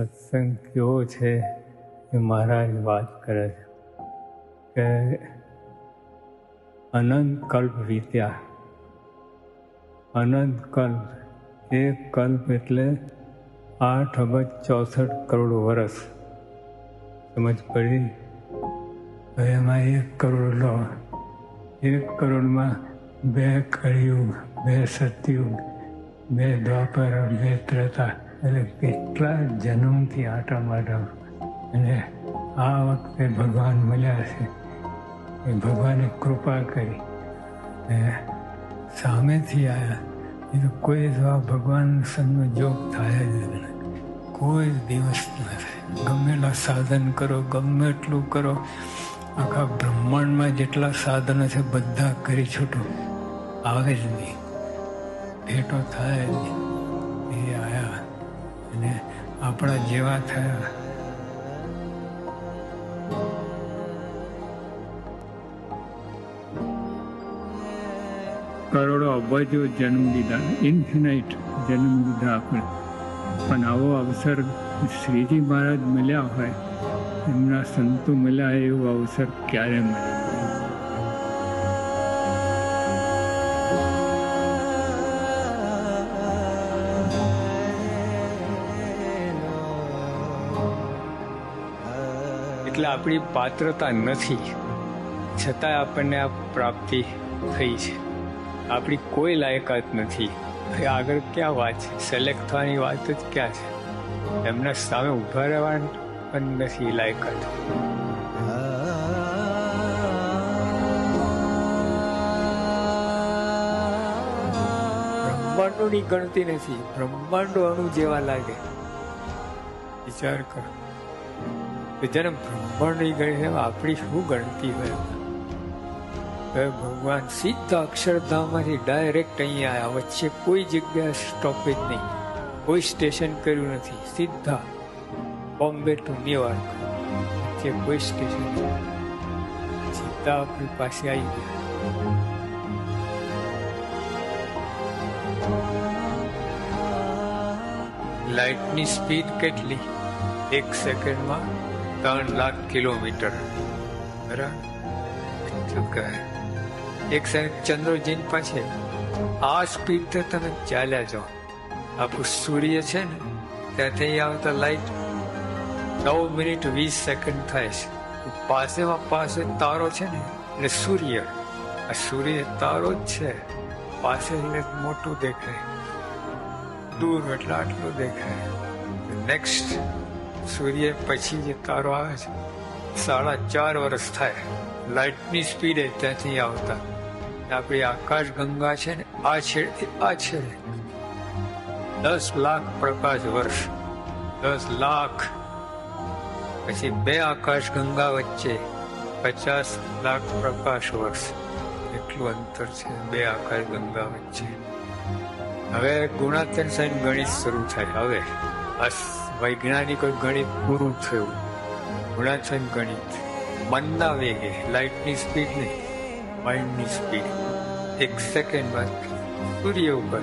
સત્સંગ કેવો છે એ મહારાજ વાત કરે છે કે અનંત કલ્પ વીત્યા. અનંત કલ્પ, એક કલ્પ એટલે 8,64 વર્ષ. સમજ પડી? હવે એમાં 1 કરોડ લો. 1 કરોડમાં 2 કળિયુગ, 2 સતયુગ, 2 દ્વાપર, 2 ત્રેતા, એટલે કેટલા જન્મથી આટા માટા. અને આ વખતે ભગવાન મળ્યા છે. એ ભગવાને કૃપા કરી સામેથી આવ્યા. એ તો કોઈ જવા ભગવાન સંગનો જોગ થાય જ નહીં. કોઈ દિવસ ન થાય. ગમેલા સાધન કરો, ગમે એટલું કરો, આખા બ્રહ્માંડમાં જેટલા સાધનો છે બધા કરી છૂટો, આવે જ નહીં, ભેટો થાય જ નહીં. એ આવ્યા અને આપણા જેવા થયા. કરોડો અબજો જન્મ લીધા, ઇન્ફિનાઇટ જન્મ લીધા આપણે, પણ આવો અવસર શ્રીજી મહારાજ મળ્યા હોય, એમના સંતો મળ્યા એવો અવસર ક્યારે મળે? એટલે આપણી પાત્રતા નથી, છતાં આપણને આ પ્રાપ્તિ થઈ છે. આપણી કોઈ લાયકાત નથી. આગળ ક્યાં વાત છે? સિલેક્ટ થવાની વાત જ ક્યાં છે? એમના સામે ઊભા રહેવાની પણ નથી લાયકાત. બ્રહ્માંડોની ગણતી નથી. બ્રહ્માંડો અણુ જેવા લાગે. વિચાર કરો, જેને બ્રહ્માંડની ગણી આપણી શું ગણતી હોય? ભગવાન સીધા અક્ષરધામમાંથી ડાયરેક્ટ અહીંયા આવ્યા. વચ્ચે કોઈ જગ્યાએ સ્ટોપેજ નહીં, કોઈ સ્ટેશન કર્યું નથી. સીધા બોમ્બે ટુ ન્યુયોર્ક, વચ્ચે કોઈ સ્ટેશન નહીં. સીધા આપણી પાસે આવી ગયા. લાઇટની સ્પીડ કેટલી? 1 સેકન્ડમાં 3 લાખ કિલોમીટર. બરાબર? એક સેકન્ડ ચંદ્રજીન પાસે આ સ્પીડ તો તમે ચાલ્યા જાઓ. આપણું સૂર્ય છે ને, ત્યાંથી આવતા લાઈટ 9 મિનિટ 20 સેકન્ડ થાય છે. પાસેમાં પાસે તારો છે ને એટલે સૂર્ય. આ સૂર્ય તારો જ છે. પાસે એટલે મોટું દેખાય, દૂર એટલે આટલું દેખાય. નેક્સ્ટ સૂર્ય પછી જે તારો આવે છે 4.5 વર્ષ થાય લાઇટની સ્પીડે ત્યાંથી આવતા. આપણી આકાશ ગંગા છે ને, આ છેડે આ છેડે 10 લાખ પ્રકાશ વર્ષ. 10 લાખ. પછી 2 આકાશ ગંગા વચ્ચે 50 લાખ પ્રકાશ વર્ષ. એટલું અંતર છે 2 આકાશ ગંગા વચ્ચે. હવે ગુણાત્મક સાઈન ગણિત શરૂ થાય. હવે વૈજ્ઞાનિકો ગણિત પૂરું થયું. ગુણાત્મક ગણિત મનના વેગે, લાઇટની સ્પીડ નહીં, માઇન્ડની સ્પીડ. 1 સેકન્ડમાં સૂર્ય ઉપર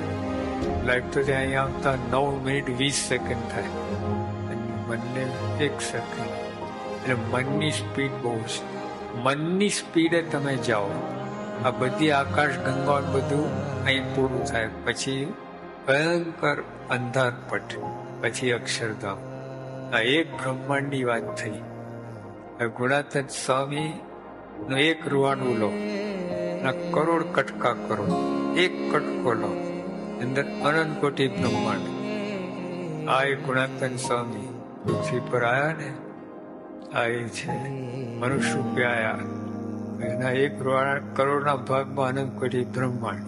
લાઇટ તો ત્યાં આવતા 9 મિનિટ 20 સેકન્ડ થાય. બંને 1 સેકન્ડ. એટલે મનની સ્પીડ બહુ છે. મનની સ્પીડે તમે જાઓ. આ બધી આકાશ ગંગા બધું અહીં પૂરું થાય. પછી ભયંકર અંધારપટ, પછી અક્ષરધામ. આ એક બ્રહ્માંડની વાત થઈ. ગુણાતીત સ્વામીનો 1 રૂવાણું લો, કરોડ કટકા કરો. 1 કટકો લો, અંદર અનંત કોટી બ્રહ્માંડ. આ એક ગુણાતીત સ્વામી પૃથ્વી પર આવ્યા ને, આ એ છે મનુષ્ય રૂપે આવ્યા. એના 1 રૂવાણા કરોડના ભાગમાં અનંત કોટી બ્રહ્માંડ.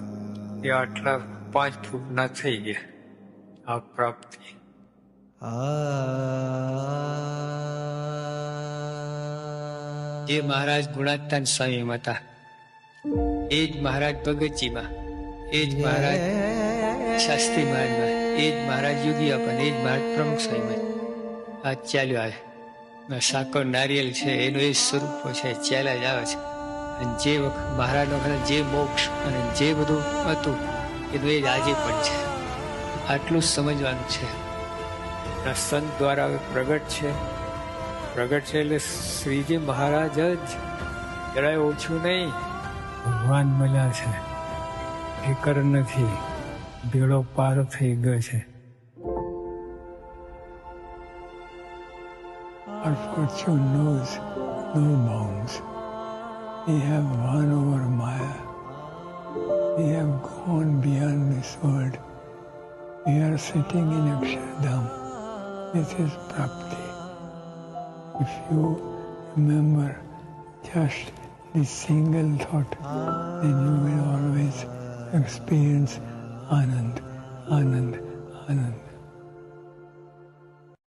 એ આટલા 5 ફૂટના થઈ ગયા. આ પ્રાપ્તિ. જે મહારાજ ગુણાતીત સ્વામીમાં હતા, એ જ મહારાજ ભગતજીમાં, એ જ મહારાજ શાસ્ત્રી મહારાજમાં, એ જ મહારાજ યોગી આપન, એ જ મહારાજ પ્રમુખ સ્વામીમાં. આ ચાલ્યો આવે. સાકર નારિયેલ છે એનું એ સ્વરૂપો છે, ચાલ્યા જ આવે છે. અને જે વખત મહારાજનો વખત જે મોક્ષ અને જે બધું હતું એનું એ જ આજે પણ છે. આટલું જ સમજવાનું છે. સંત દ્વારા હવે પ્રગટ છે એટલે શ્રીજી મહારાજ જ જરાય ઓછું નહીં, ભગવાન મળ્યા છે, ફિકર નથી, બેડો પાર થઈ ગયો છે. Our fortune knows no bounds. We have won over Maya. We have gone beyond this world. We are sitting in Akshardham. This is Prapti. If you remember just this single thought, then you will always experience Anand, Anand, Anand.